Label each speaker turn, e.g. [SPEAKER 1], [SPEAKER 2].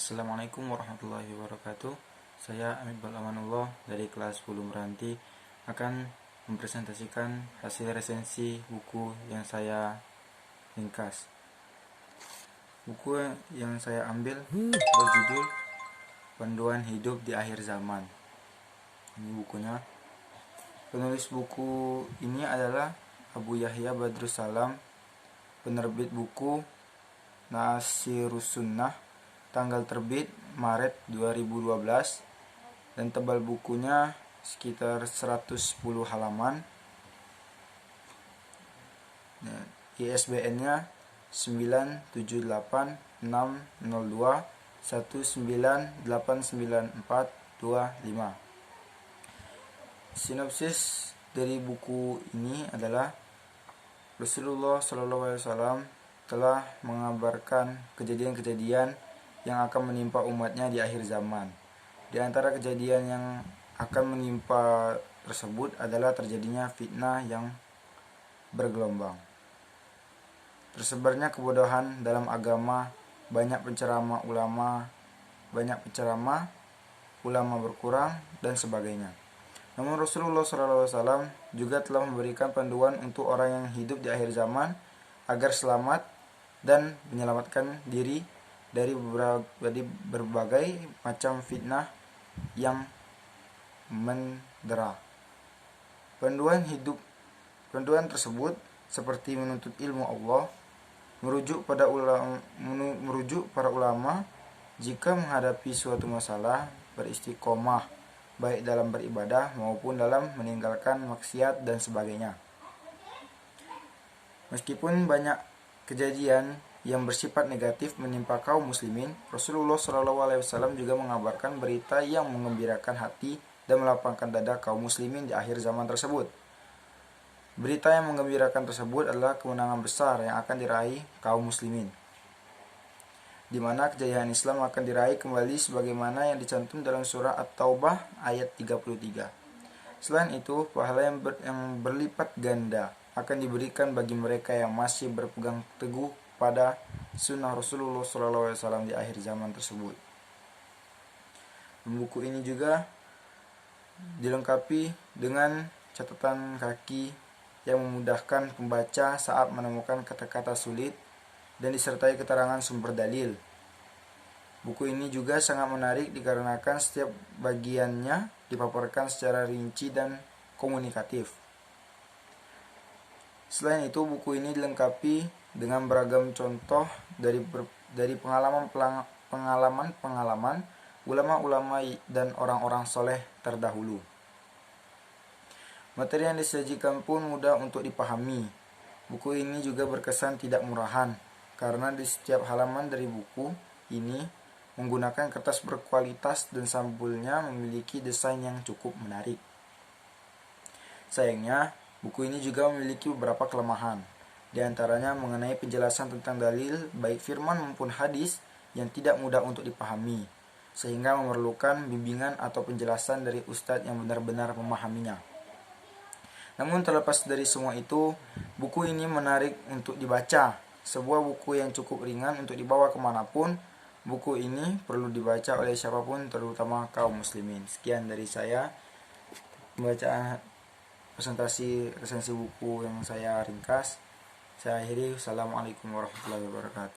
[SPEAKER 1] Assalamualaikum warahmatullahi wabarakatuh. Saya Amit Balamanullah dari kelas 10 Meranti akan mempresentasikan hasil resensi buku yang saya ringkas. Buku yang saya ambil berjudul Panduan Hidup di Akhir Zaman. Ini bukunya. Penulis buku ini adalah Abu Yahya Badrus Salam, penerbit buku Nasirus Sunnah, tanggal terbit Maret 2012, dan tebal bukunya sekitar 110 halaman. ISBN-nya 9786021989425. Sinopsis dari buku ini adalah Rasulullah SAW telah mengabarkan kejadian-kejadian yang akan menimpa umatnya di akhir zaman. Di antara kejadian yang akan menimpa tersebut adalah terjadinya fitnah yang bergelombang. Tersebarnya kebodohan dalam agama, banyak penceramah ulama berkurang, dan sebagainya. Namun Rasulullah SAW juga telah memberikan panduan untuk orang yang hidup di akhir zaman agar selamat dan menyelamatkan diri dari berbagai macam fitnah yang mendera. Panduan tersebut seperti menuntut ilmu Allah, merujuk para ulama jika menghadapi suatu masalah, beristiqomah baik dalam beribadah maupun dalam meninggalkan maksiat dan sebagainya. Meskipun banyak kejadian yang bersifat negatif menimpa kaum muslimin, Rasulullah SAW juga mengabarkan berita yang menggembirakan hati dan melapangkan dada kaum muslimin di akhir zaman tersebut. Berita yang menggembirakan tersebut adalah kemenangan besar yang akan diraih kaum muslimin, di mana kejayaan Islam akan diraih kembali sebagaimana yang dicantum dalam surah At-Taubah ayat 33. Selain itu, pahala yang berlipat ganda akan diberikan bagi mereka yang masih berpegang teguh pada sunnah Rasulullah SAW di akhir zaman tersebut. Buku ini juga dilengkapi dengan catatan kaki yang memudahkan pembaca saat menemukan kata-kata sulit dan disertai keterangan sumber dalil. Buku ini juga sangat menarik dikarenakan setiap bagiannya dipaparkan secara rinci dan komunikatif. Selain itu, buku ini dilengkapi dengan beragam contoh dari pengalaman ulama-ulama dan orang-orang soleh terdahulu. Materi yang disajikan pun mudah untuk dipahami. Buku ini juga berkesan tidak murahan, karena di setiap halaman dari buku ini menggunakan kertas berkualitas dan sampulnya memiliki desain yang cukup menarik. Sayangnya, buku ini juga memiliki beberapa kelemahan, di antaranya mengenai penjelasan tentang dalil baik firman maupun hadis yang tidak mudah untuk dipahami, sehingga memerlukan bimbingan atau penjelasan dari ustadz yang benar-benar memahaminya. Namun terlepas dari semua itu, buku ini menarik untuk dibaca. Sebuah buku yang cukup ringan untuk dibawa kemanapun. Buku ini perlu dibaca oleh siapapun, terutama kaum muslimin. Sekian dari saya, pembacaan presentasi resensi buku yang saya ringkas. Saya akhiri. Assalamualaikum warahmatullahi wabarakatuh.